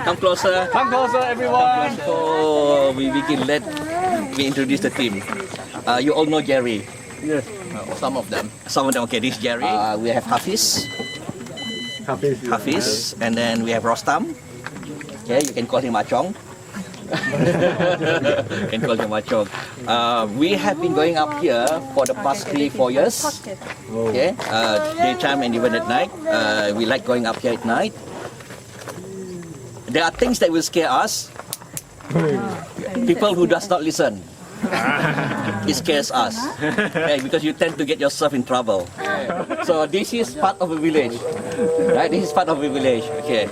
Come closer. Come closer, everyone. So we begin. Let me introduce the team. You all know Jerry. Yes. Some of them. Okay, this is Jerry. We have Hafiz. Hafiz. And then we have Rostam. Okay, you can call him Achong. You can call him Achong. We have been going up here for the past 3-4 years. Okay, daytime and even at night. We like going up here at night. There are things that will scare us. People who does not listen. It scares us, okay, because you tend to get yourself in trouble. So this is part of a village, right? This is part of a village. Okay.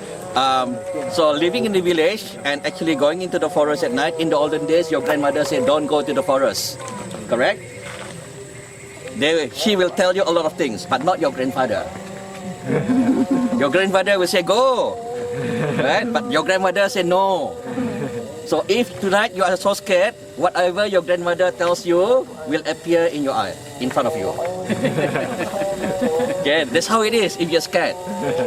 So living in the village and actually going into the forest at night. In the olden days, your grandmother said, "Don't go to the forest." Correct? She will tell you a lot of things, but not your grandfather. Your grandfather will say, "Go," right? But your grandmother said, "No." So if tonight you are so scared, whatever your grandmother tells you will appear in your eye, in front of you. Okay, that's how it is if you're scared.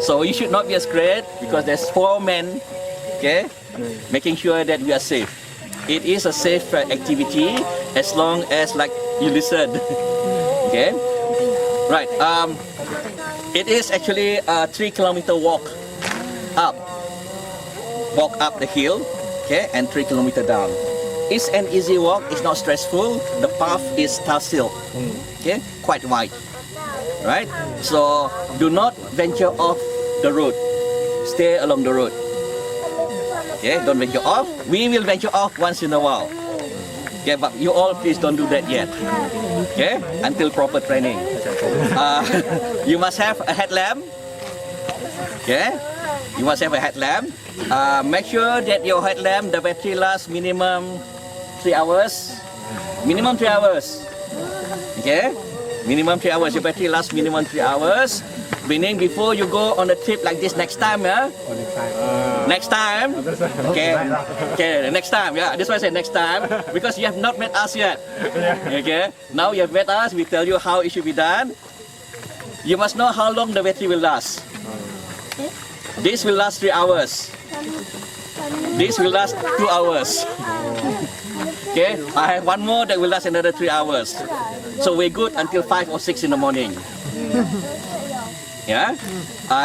So you should not be scared because there's 4 men, okay, making sure that we are safe. It is a safe activity as long as like you listen. Okay, right. It is actually a 3-kilometer walk up the hill. Okay, and 3 kilometers down. It's an easy walk. It's not stressful. The path is tar silt. Okay, quite wide. Right. So do not venture off the road. Stay along the road. Okay, don't venture off. We will venture off once in a while. Okay, but you all please don't do that yet. Okay, until proper training. You must have a headlamp. Okay, you must have a headlamp. Make sure that your headlamp, the battery lasts minimum 3 hours. Minimum 3 hours. Okay? Minimum 3 hours. Your battery lasts minimum 3 hours. Meaning before you go on a trip like this next time, yeah? Next time. Okay. Okay, next time. Yeah, this why I say next time. Because you have not met us yet. Okay? Now you have met us, we tell you how it should be done. You must know how long the battery will last. This will last 3 hours. This will last 2 hours. Okay, I have one more that will last another 3 hours. So we're good until 5 or 6 in the morning. Yeah,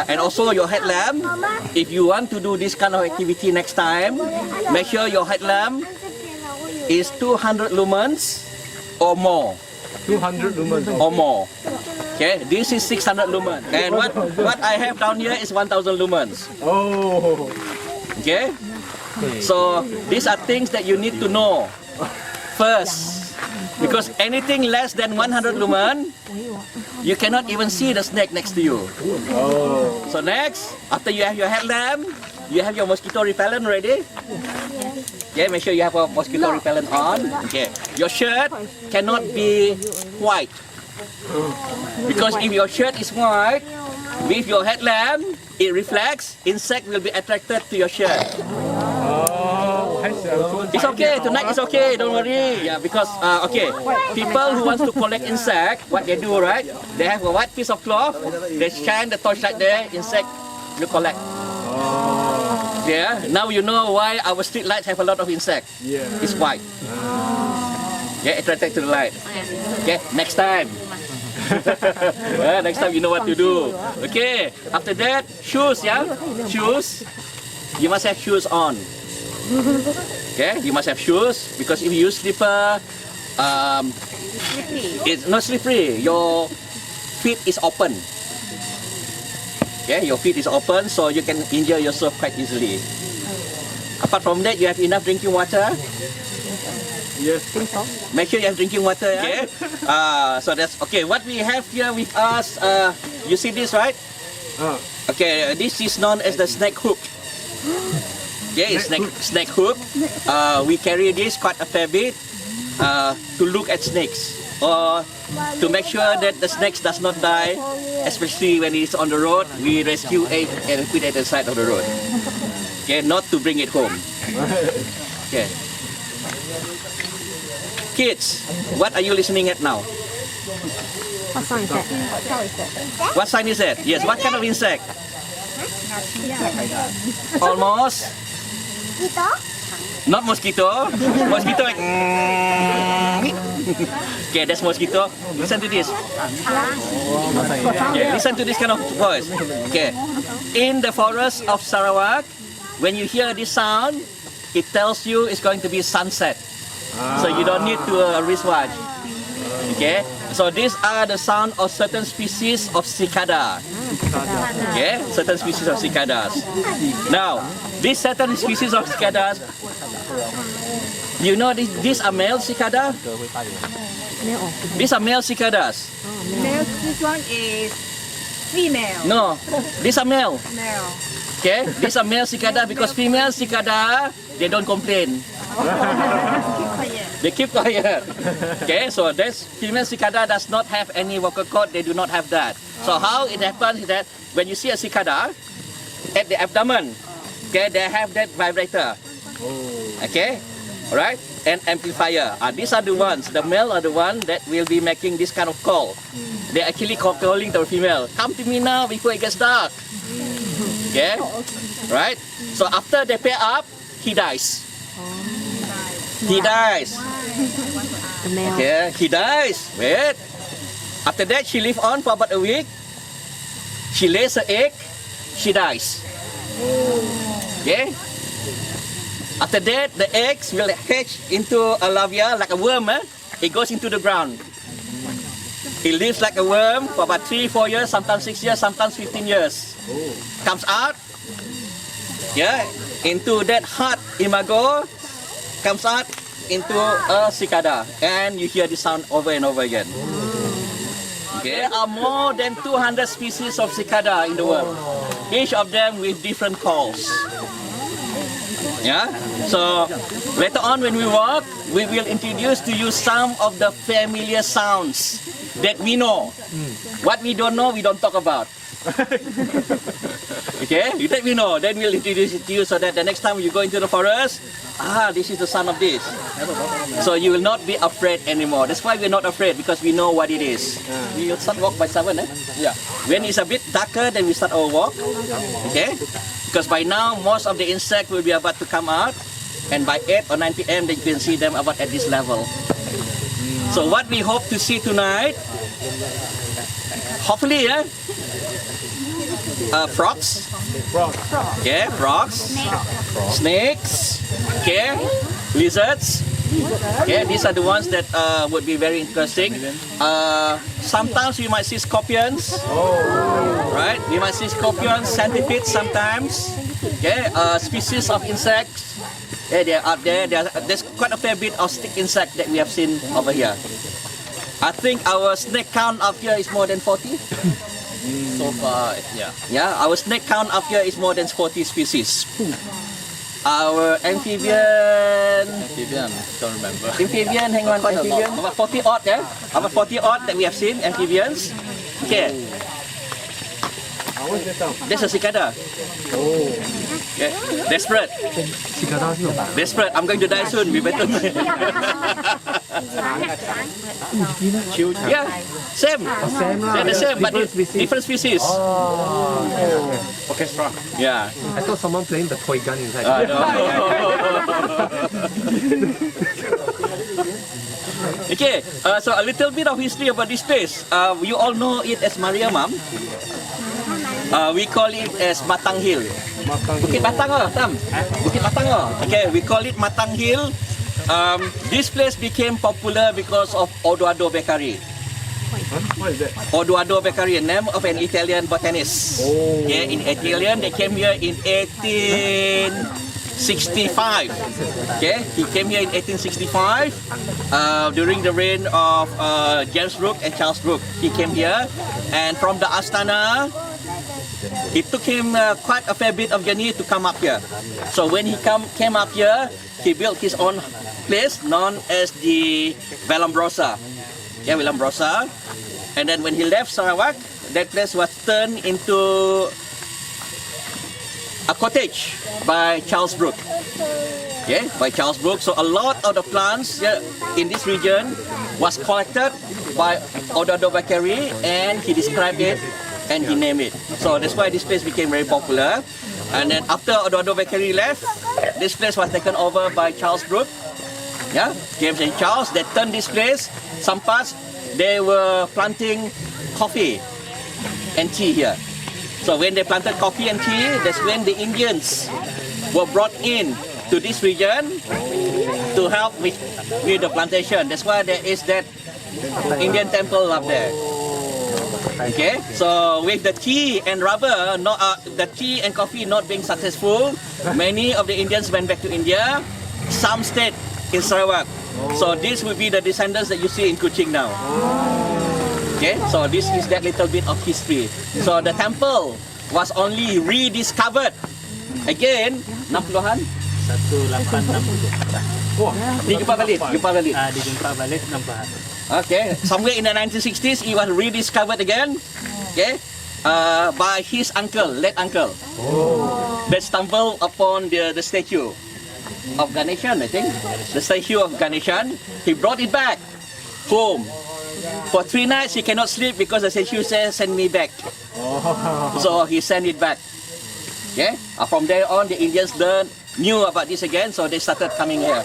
and also your headlamp. If you want to do this kind of activity next time, make sure your headlamp is 200 lumens or more. 200 lumens or more. Okay, this is 600 lumens. And what I have down here is 1000 lumens. Oh. Okay? So these are things that you need to know first. Because anything less than 100 lumen, you cannot even see the snake next to you. Oh. So next, after you have your headlamp, you have your mosquito repellent ready. Okay, make sure you have a mosquito repellent on. Okay, your shirt cannot be white. Because if your shirt is white, with your headlamp, it reflects, insect will be attracted to your shirt. It's okay, tonight it's okay, don't worry. Yeah, because, okay, people who want to collect insect, what they do, right? They have a white piece of cloth, they shine the torchlight there, insect will collect. Yeah, now you know why our street lights have a lot of insect. Yeah. It's white. Yeah, attracted to the light. Okay, next time. Next time you know what to do. Okay, after that, shoes, yeah? Shoes. You must have shoes on. Okay, you must have shoes because if you use slipper, it's not slippery. Your feet is open. Okay, your feet is open so you can injure yourself quite easily. Apart from that, you have enough drinking water. Yes. Make sure you have drinking water. Okay. So that's okay. What we have here with us, you see this, right? Okay, this is known as the snake hook. Okay, snake hook. We carry this quite a fair bit to look at snakes or to make sure that the snakes does not die, especially when it's on the road. We rescue it and put it at the side of the road. Okay, not to bring it home. Okay. Kids, what are you listening at now? What sign is that? What sign is that? Yes, what kind of insect? Almost Mosquito? Not mosquito. Mosquito like. Okay, that's mosquito. Listen to this. Okay, listen to this kind of voice. Okay, in the forest of Sarawak, when you hear this sound, it tells you it's going to be sunset. So you don't need to wristwatch. Okay, so these are the sound of certain species of cicada. Okay, certain species of cicadas. Now, these certain species of cicadas, you know these are male cicada? These are male cicadas. Male, this one is female. No, these are male. Male. Okay, these are male cicada because female cicada, they don't complain. They keep quiet. Okay, so this female cicada does not have any vocal cord. They do not have that. So how it happens is that when you see a cicada at the abdomen, okay, they have that vibrator. Okay, all right, and amplifier. These are the ones. The male are the one that will be making this kind of call. They actually calling the female. Come to me now before it gets dark. Okay, right. So after they pair up, he dies. He dies. The male. Okay, he dies. Wait. After that, she lives on for about a week. She lays her egg. She dies. Okay. After that, the eggs will hatch into a larva like a worm. It goes into the ground. It lives like a worm for about 3-4 years, sometimes 6 years, sometimes 15 years. Comes out. Yeah, into that hard imago. Comes out into a cicada, and you hear the sound over and over again. Okay. There are more than 200 species of cicada in the world, each of them with different calls. Yeah. So later on when we walk, we will introduce to you some of the familiar sounds that we know. What we don't know, we don't talk about. Okay, that we know, then we'll introduce it to you so that the next time you go into the forest, this is the sound of this. So you will not be afraid anymore. That's why we're not afraid, because we know what it is. We will start walk by 7, Yeah. When it's a bit darker, then we start our walk. Okay? Because by now, most of the insects will be about to come out, and by 8 or 9 p.m., then you can see them about at this level. So what we hope to see tonight, hopefully, frogs. Okay, frogs. Snakes. Okay, lizards. Okay, these are the ones that would be very interesting. Sometimes we might see scorpions. Right, we might see scorpions, centipedes sometimes. Okay, species of insects. Yeah, they are out there. There's quite a fair bit of stick insect that we have seen over here. I think our snake count up here is more than 40. So far, yeah. Yeah, our snake count up here is more than 40 species. Our amphibian, don't remember. Amphibian, hang on, amphibian. About 40 odd, yeah? About 40 odd that we have seen, amphibians. Okay. There's a cicada. Okay. Desperate. Desperate. I'm going to die soon. We better. Yeah, same. Yeah, the same, but different species. Orchestra. Yeah. I thought someone playing the toy gun inside. No. Okay, so a little bit of history about this place. You all know it as Mariamman. We call it as Matang Hill. Bukit Matang, Tam. Bukit Matang. Okay, we call it Matang Hill. This place became popular because of Odoardo Beccari. What is that? Odoardo Beccari, a name of an Italian botanist. Yeah, in Italian, they came here in 1865. Okay, he came here in 1865 during the reign of James Brooke and Charles Brooke. He came here, and from the Astana, it took him quite a fair bit of journey to come up here. So when he came up here, he built his own place known as the Vallambrosa. Yeah, Vallambrosa. And then when he left Sarawak, that place was turned into a cottage by Charles Brooke. Yeah, by Charles Brooke. So a lot of the plants in this region was collected by Odoardo Beccari, and he described it and he named it. So that's why this place became very popular. And then after Odo Beccari left, this place was taken over by Charles Group. Yeah, James and Charles, they turned this place. Some parts, they were planting coffee and tea here. So when they planted coffee and tea, that's when the Indians were brought in to this region to help with the plantation. That's why there is that Indian temple up there. Okay, so with the tea and rubber, the tea and coffee not being successful, many of the Indians went back to India. Some stayed in Sarawak. So this will be the descendants that you see in Kuching now. Okay, so this is that little bit of history. So the temple was only rediscovered again 60-an. 1860. Dijumpa balik. Dijumpa balik 60-an. Okay, somewhere in the 1960s, it was rediscovered again. Okay, by his uncle, late uncle. They stumbled upon the statue of Ganeshan, I think. The statue of Ganeshan. He brought it back home. For 3 nights, he cannot sleep because the statue says, "Send me back." So he sent it back. Okay, from there on, the Indians knew about this again, so they started coming here.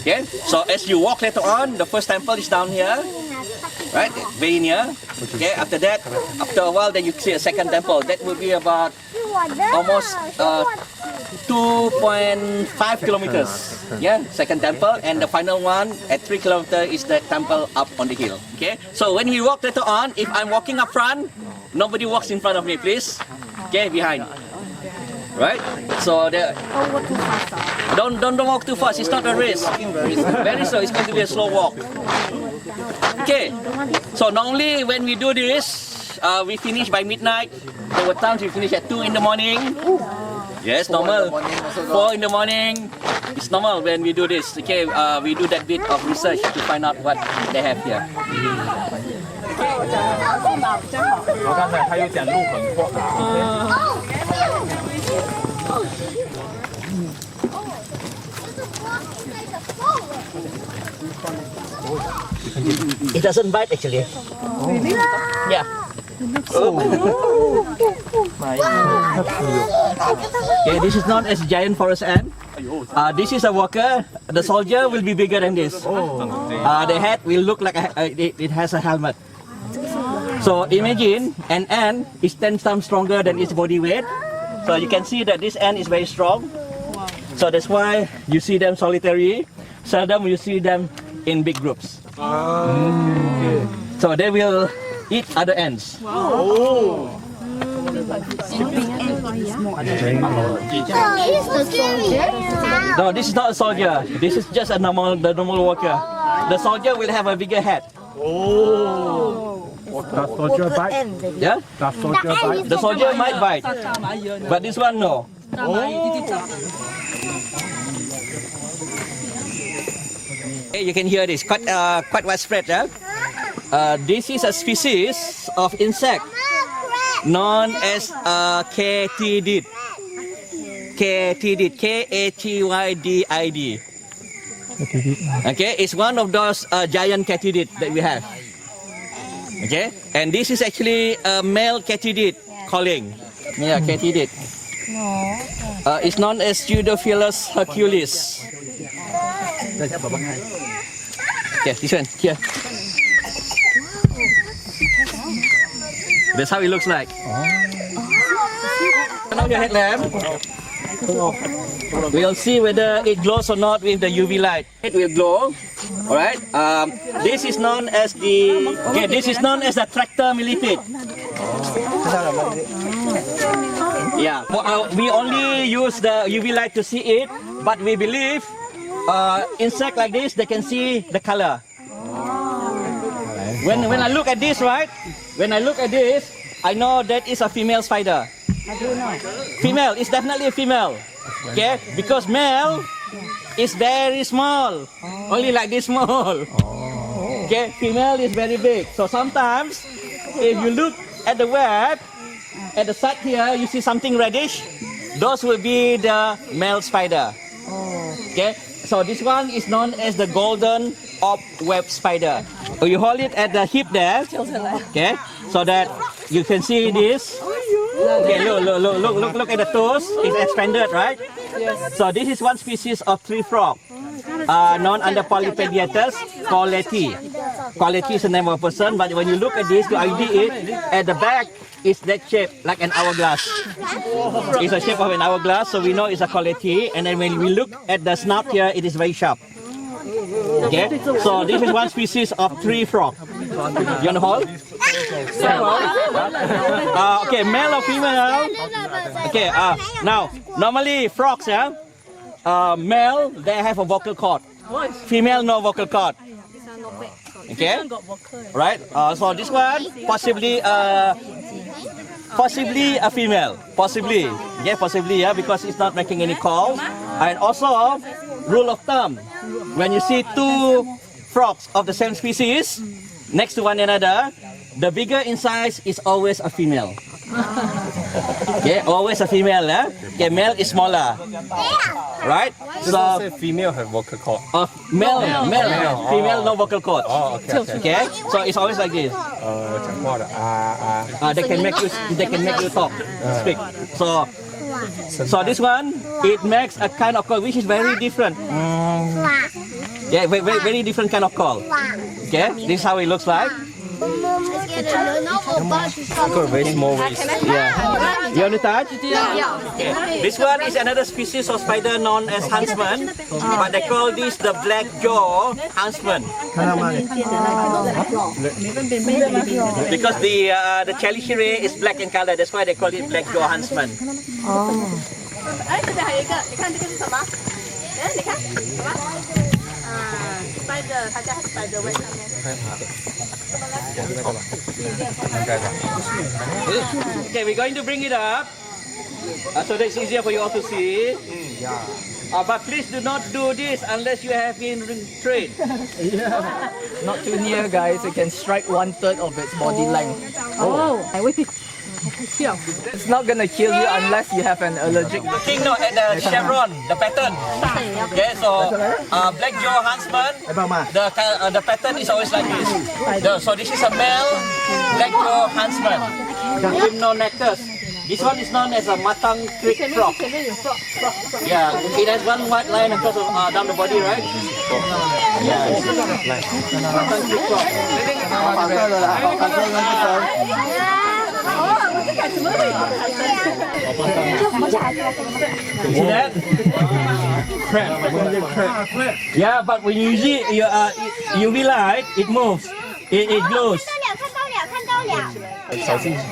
Okay, so as you walk later on, the first temple is down here, right, very near. Okay, after that, after a while, then you see a second temple. That will be about almost 2.5 kilometers. Yeah, second temple, and the final one at 3 kilometers is the temple up on the hill. Okay, so when we walk later on, if I'm walking up front, nobody walks in front of me, please. Okay, behind. Right? So don't walk too fast. It's not a race. Very slow. It's going to be a slow walk. Okay. So normally when we do this, we finish by midnight. There were times we finish at 2 in the morning. Yes, normal. 4 in the morning. It's normal when we do this. Okay, we do that bit of research to find out what they have here. 我刚才还有讲路很阔。It doesn't bite actually. Yeah. Okay, this is known as giant forest ant. This is a walker. The soldier will be bigger than this. The head will look like it has a helmet. So imagine an ant is 10 times stronger than its body weight. So you can see that this ant is very strong. So that's why you see them solitary. Seldom you see them in big groups. So they will eat other ants. No, this is not a soldier. This is just the normal walker. The soldier will have a bigger head. Does soldier bite? Yeah? Does soldier bite? The soldier might bite, but this one no. Okay, you can hear this quite widespread. This is a species of insect known as katydid. Katydid, K-A-T-Y-D-I-D. Okay, it's one of those giant katydid that we have. Okay, and this is actually a male katydid calling. Yeah, katydid. It's known as Pseudophilus herculis. Okay, this one here. That's how it looks like. Turn on your headlamp. We'll see whether it glows or not with the UV light. It will glow. All right. This is known as the tractor millipede. Yeah. We only use the UV light to see it, but we believe insect like this they can see the color. When I look at this, right? When I look at this, I know that is a female spider. How do you know? Female, it's definitely a female. Okay, because male is very small, only like this small. Okay, female is very big. So sometimes, if you look at the web, at the side here, you see something reddish. Those will be the male spider. Okay, so this one is known as the golden orb web spider. So you hold it at the hip there. Okay, so that you can see this. Okay, look at the toes. It's expanded, right? Yes. So this is one species of tree frog, known under Polypediatus colletti. Colletti is the name of a person, but when you look at this, you ID it at the back. Is that shape like an hourglass? It's a shape of an hourglass, so we know it's a colletti. And then when we look at the snout here, it is very sharp. Okay, so this is one species of tree frog. You want to hold? Okay, male or female? Okay, now normally frogs, male they have a vocal cord. Female no vocal cord. Okay, right? So this one possibly a female, possibly, yeah, because it's not making any calls. And also, rule of thumb, when you see two frogs of the same species next to one another, the bigger in size is always a female. Okay, always a female. Okay, male is smaller, right? So female have vocal cord. male, female no vocal cord. Oh, okay. Okay, so it's always like this. 讲话的they can make you talk, speak. So this one, it makes a kind of call which is very different. Yeah, very different kind of call. Okay, this is how it looks like. got very small waist. Yeah. You want to touch? Okay. This one is another species of spider known as huntsman, but they call this the black jaw huntsman. Because the chelicerae is black in color, that's why they call it black jaw huntsman. 哎，这边还有一个，你看这个是什么？哎，你看什么？spider，它叫 spider web 上面。Okay, we're going to bring it up so that it's easier for you all to see. But please do not do this unless you have been trained. Not too near, guys. It can strike 1/3 of its body length. It's not gonna kill you unless you have an allergic. Looking now at the chevron, the pattern. Okay, so black jaw huntsman, the pattern is always like this. So this is a male black jaw huntsman with no nectars. This one is known as a Matang Creek frog. Yeah, it has one white line across down the body, right? Yeah. Matang Creek frog. See that? Crab. Yeah, but when you use it, UV light, it moves. It glows.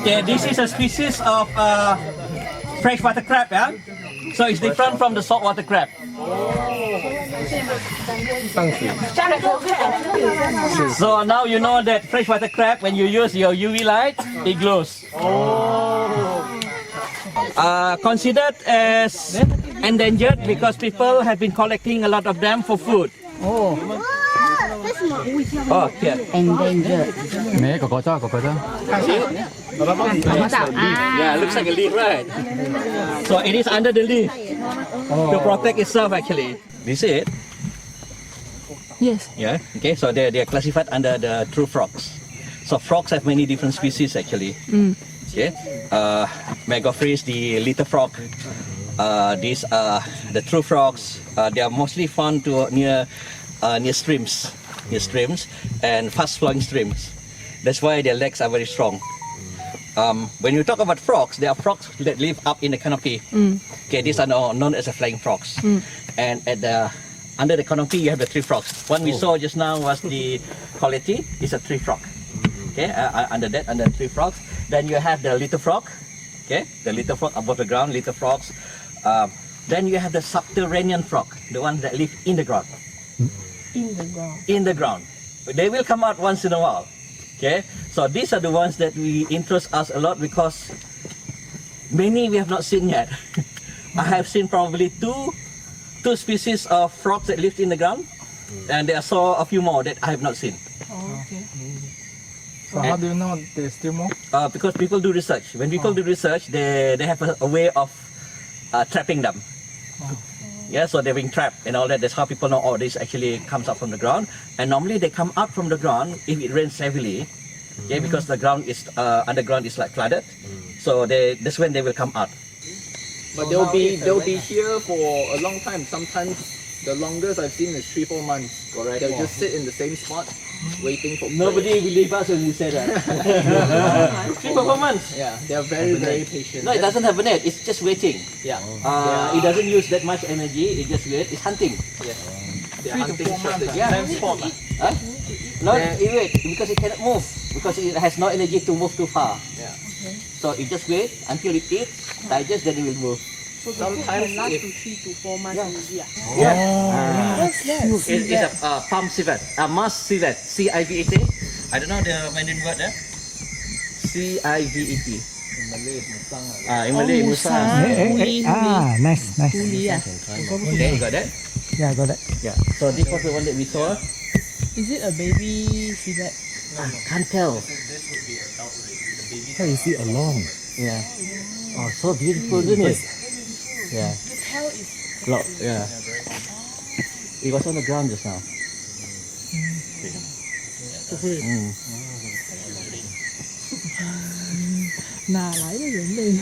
Okay, this is a species of freshwater crab, yeah? So it's different from the saltwater crab. So now you know that freshwater crab, when you use your UV light, it glows. Considered as endangered because people have been collecting a lot of them for food. Oh, yeah. Endangered. Yeah, looks like a leaf, right? So it is under the leaf to protect itself actually. This is it? Yes. Yeah, okay, so they are classified under the true frogs. So frogs have many different species actually. Okay, Megophrys, the little frog. These are the true frogs. They are mostly found near streams, and fast flowing streams. That's why their legs are very strong. When you talk about frogs, there are frogs that live up in the canopy. Okay, these are known as the flying frogs. And under the canopy, you have the tree frogs. One we saw just now was the colletti. It's a tree frog. Okay, under tree frogs. Then you have the little frog. Okay, the little frog above the ground, little frogs. Then you have the subterranean frog, the ones that live in the ground. In the ground. But they will come out once in a while. Okay, so these are the ones that we interest us a lot because many we have not seen yet. I have seen probably two species of frogs that lived in the ground, and there are so a few more that I have not seen. So how do you know there's still more? Because people do research. When people do research, they have a way of trapping them. Yeah, so they're being trapped and all that. That's how people know, oh, this actually comes up from the ground. And normally they come out from the ground if it rains heavily. Okay, because the ground is underground is like flooded, so that's when they will come out. But they'll be here for a long time. Sometimes the longest I've seen is 3-4 months. Correct. They'll just sit in the same spot, waiting for prey. Nobody believe us when we say that. 3-4 months. Yeah, they're very patient. No, it doesn't have a net. It's just waiting. Yeah. It doesn't use that much energy. It just wait. It's hunting. Yes. They're hunting strategy. Yeah. Same spot. Huh? No, it wait because it cannot move because it has no energy to move too far. Yeah. So it just wait until it eats, digest, then it will move. Sometimes last if to 3 to 4 months maybe. What's that? It's a palm civet, a moss civet, C-I-V-E-T. I don't know the Mandarin word there. C-I-V-E-T. in Malay, Matang. In Malay, musang. Nice. Okay, you got that? Yeah, I got that. Yeah. So this was the one that we saw. Is it a baby civet? Can't tell. How is it along? Yeah. Oh, so beautiful, isn't it? Yeah. The tail is Look, yeah. It was on the ground just now. Mm. 哪来的人类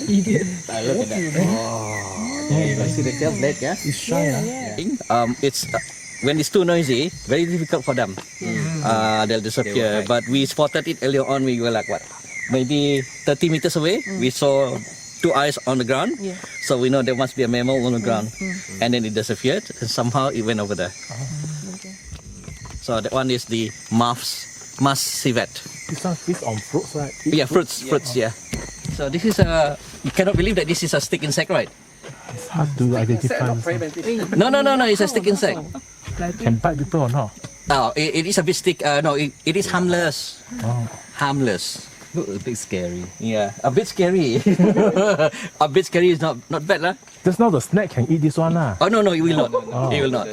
？Idiot. Look at that. Oh, yeah, you can see the tail blade, yeah? It's shy, It's when it's too noisy, very difficult for them. They'll disappear. But we spotted it earlier on. We were like, what? Maybe 30 meters away. We saw 2 eyes on the ground. Yeah. So we know there must be a mammal on the ground. And then it disappeared. And somehow it went over there. So that one is the moss civet. This one feeds on fruits, right? Yeah, fruits, yeah. So this is you cannot believe that this is a stick insect, right? It's hard to identify. No, it's a stick insect. Can bite people or not? Oh, it is a bit stick. No, it is harmless. Oh. Harmless. Look a bit scary. Yeah, a bit scary. A bit scary is not bad, lah. Just now the snake can eat this one, lah. Oh no, it will not. It will not.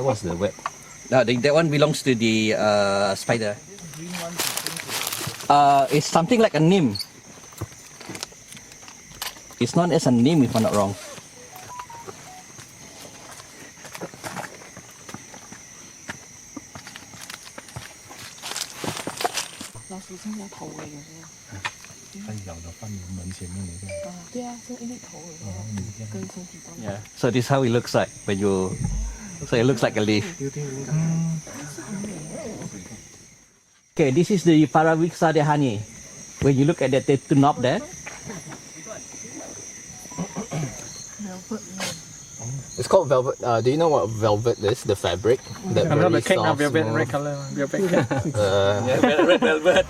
What's the web? No, that one belongs to the spider. It's something like a neem. It's known as a neem, if I'm not wrong. Yeah. So this is how it looks like when you. So it looks like a leaf. Okay, this is the Parawixa honey. When you look at that two knob there. It's called velvet. Do you know what velvet is? The fabric. That I know very the cake now, soft, velvet, smooth. red color. Velvet cake. Red velvet.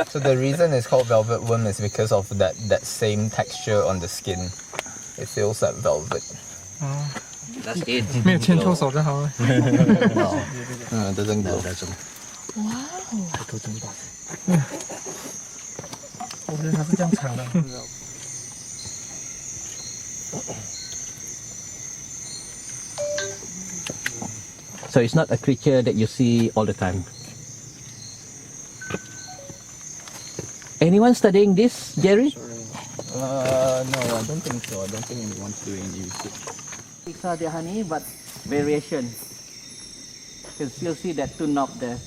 So the reason it's called velvet worm is because of that same texture on the skin. It feels like velvet. That's it. 没有牵错手就好了。 It doesn't glow. 我觉得它是这样长的。 So it's not a creature that you see all the time. Anyone studying this, Jerry? No, I don't think so. I don't think anyone's doing research. These are the honey, but variation. You can still see that two knob there.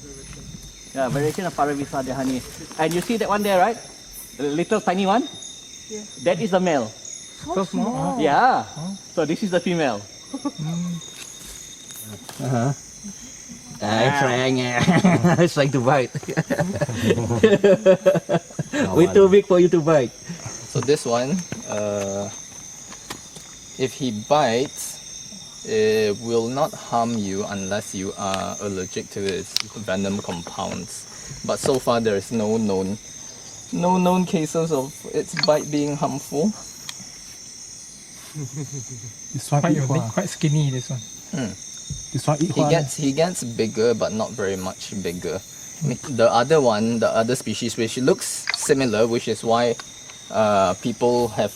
Yeah, variation of Parawixa the honey. And you see that one there, right? The little tiny one? Yeah. That is the male. So small. Yeah. So this is the female. It's trying to bite. We're too big for you to bite. So this one, if he bites, it will not harm you unless you are allergic to its venom compounds. But so far there is no known cases of its bite being harmful. This one Quite eat unique, what? quite skinny this one. This one eat what? He gets bigger, but not very much bigger. The other one, the other species, which looks similar, which is why people have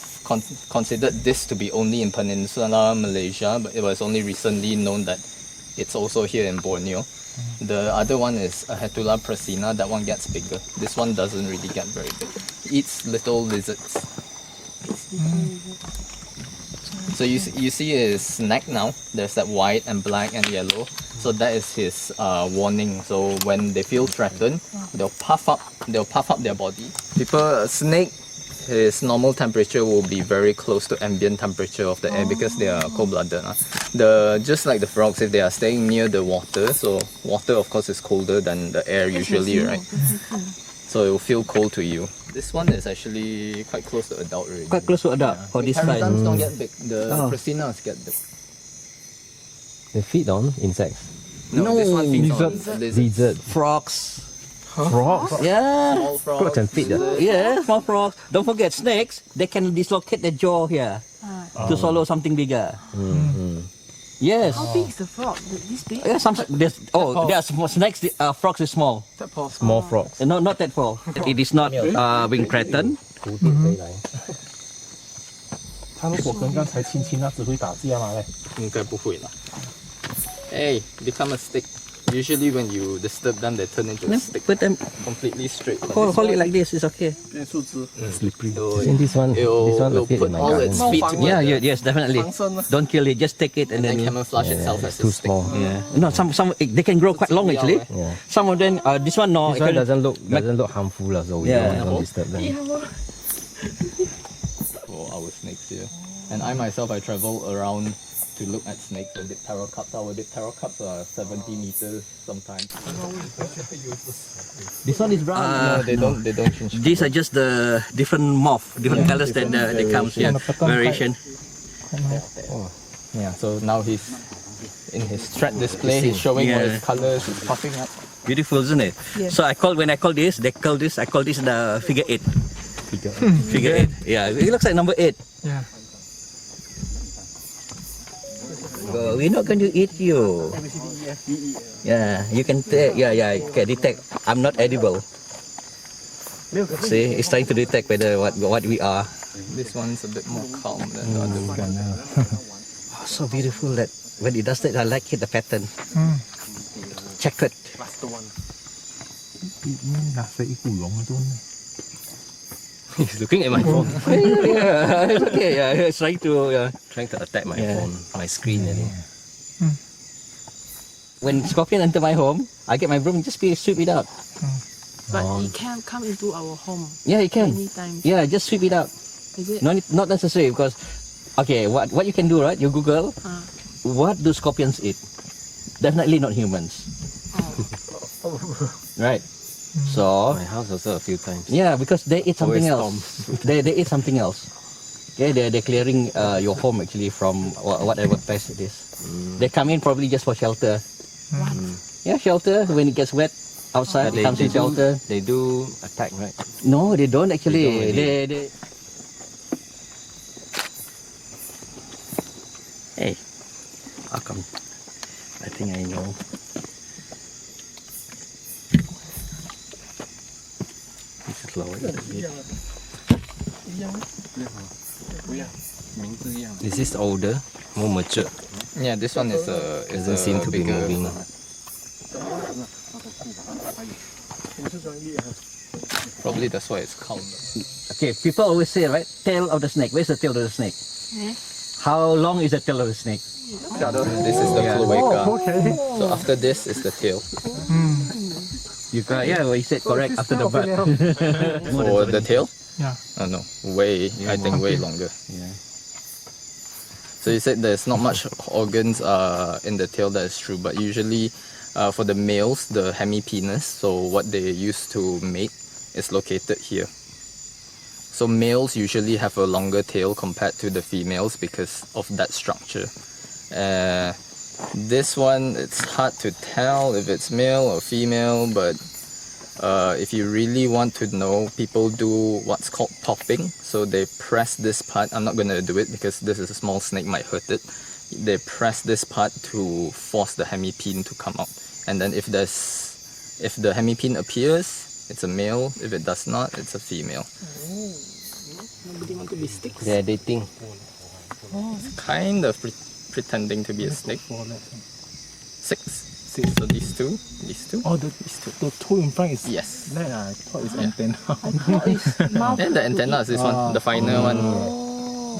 considered this to be only in Peninsular Malaysia, but it was only recently known that it's also here in Borneo. The other one is a Hetula prasina. That one gets bigger. This one doesn't really get very big. It eats little lizards. So you see his neck now. There's that white and black and yellow. So that is his warning. So when they feel threatened, they'll puff up their body. Snake, his normal temperature will be very close to ambient temperature of the air because they are cold-blooded. Just like the frogs, if they are staying near the water, so water of course is colder than the air usually, right? So it will feel cold to you. This one is actually quite close to adult already. Quite close to adult for this size. Parasites don't get big. The Oh. Crucinas get big. They feed on insects. No, this one feeds on Lizard. lizards. Frogs. Frogs. Yeah. Small frogs. Frogs can feed. lizards. Yeah, small frogs. Don't forget snakes. They can dislocate their jaw here to swallow something bigger. Yes. How big is the frog? This big? Yeah, there are small snakes. Frogs is small. Small frogs. No, not that small. It is not being threatened. 蝴蝶飞来。它如果跟刚才亲亲，它只会打架嘛嘞。应该不会啦。Hey, become a stick. Usually when you disturb them, they turn into a stick. Put them, Completely straight. Like hold it like this. It's okay. Slippery. So I think this one it'll appeared put in my all its garden. feet together. Yeah, yes, definitely. Don't kill it. Just take it and And then then. camouflage itself as Too a stick. small. Yeah. No, some they can grow quite long actually. Yeah. Some of them. This one no. This one doesn't look harmful, so we Yeah. don't disturb them. For our snakes here. And I myself, I travel around to look at snakes and dipterocarps. Our dipterocarps are 70 meters sometimes. This one is brown. No, they don't change. These are just the different different colors that they come here. Variation. Yeah, so now he's in his threat display. He's showing all Yeah. his colors. He's puffing up. Beautiful, isn't it? Yes. So when I call this, I call this the figure 8. Figure 8. Yeah, it looks like number 8. Yeah. We're not going to eat you. Yeah, you can take. Yeah, you can detect. I'm not edible. See, it's trying to detect whether what we are. This one's a bit more calm than the other one. Oh, so beautiful that when it does that, I like it, the pattern. Checkered. 那是一股龙的东西。 He's looking at my phone. Yeah, it's okay. Yeah, it's trying to. Trying to attack my Yeah. phone, my screen. I think. When scorpion enter my home, I get my broom and just sweep it out. But it can come into our home Yeah, you can. anytime. Yeah, just sweep it out. Is it? Not necessary because, okay, what you can do, right? You Google, what do scorpions eat? Definitely not humans. Right. So My house also a few times. yeah, because they eat something Always else. They eat something else. Okay, they're clearing your home actually from whatever pest it is. They come in probably just for shelter. Yeah, shelter when it gets wet outside. But Comes in shelter. They do attack, right? No, they don't actually. They don't really. They. Hey, how come? I think I know. This is lower. This is older, more mature. Yeah, this one is Doesn't seem to be bigger. moving. Probably that's why it's calm. Okay, people always say, right? Tail of the snake. Where's the tail of the snake? How long is the tail of the snake? This is the cloaca. So after this is the tail. You got well, you said correct after the butt. For the tail? Yeah. Oh no, I think way longer. Yeah. So you said there's not much organs in the tail, that is true, but usually for the males, the hemipenis, so what they use to mate, is located here. So males usually have a longer tail compared to the females because of that structure. This one, it's hard to tell if it's male or female, but if you really want to know, people do what's called popping. So they press this part. I'm not going to do it because this is a small snake, might hurt it. They press this part to force the hemipene to come out. And then if the hemipene appears, it's a male. If it does not, it's a female. Nobody want to be sticks? They're dating. Kind of pretending to be a snake. 6. So these two. Oh, the two in front is Yes. that I thought it's antenna. And the antenna is this one, the finer one.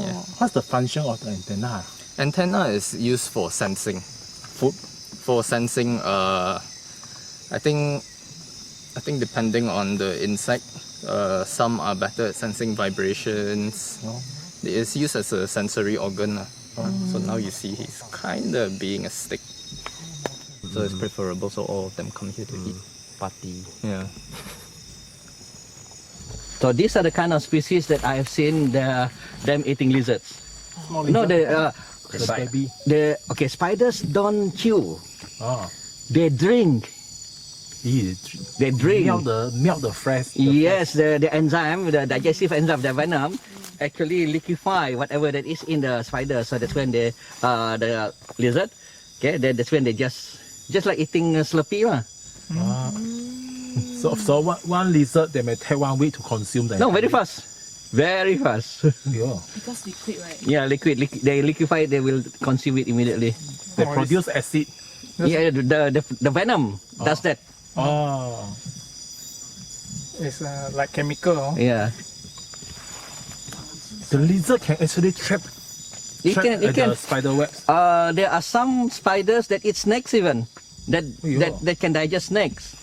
Yeah. What's the function of the antenna? Antenna is used for sensing food. for sensing. I think depending on the insect, some are better at sensing vibrations. It's used as a sensory organ. So now you see he's kind of being a stick. So it's preferable. So all of them come here to eat. Party. Yeah. So these are the kind of species that I have seen them eating lizards. Small No, lizard. the spiders don't chew. Oh. They drink. They drink. Melt the fresh. Yes, the enzyme, the digestive enzyme, the venom, actually liquefy whatever that is in the spider. So that's when the lizard, okay, that's when they just like eating Slurpee lah. So one lizard they may take 1 week to consume the. No, very fast. Very fast. Yeah. Because liquid, right? Yeah, liquid. They liquefy. They will consume it immediately. They produce acid. Yeah, the venom does that. Oh. It's like chemical. Yeah. The lizard can actually trap It can. the spider webs. There are some spiders that eat snakes even. That can digest snakes.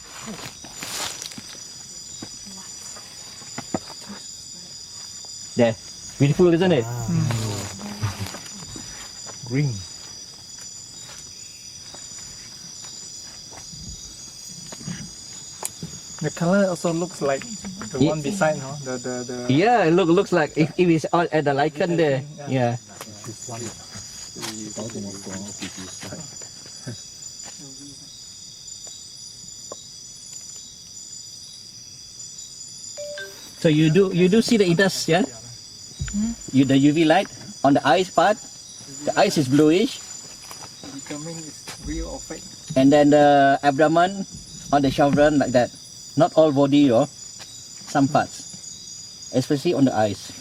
There. Beautiful, isn't it? Green. The color also looks like the one beside, huh? The Yeah, it looks like if it's all at the lichen there. Yeah. So you do see the itis, yeah? The UV light on the eyes part. The eyes is bluish, becoming is real or fake. and then the abdomen on the chevron like that. Not all body, some parts, especially on the eyes.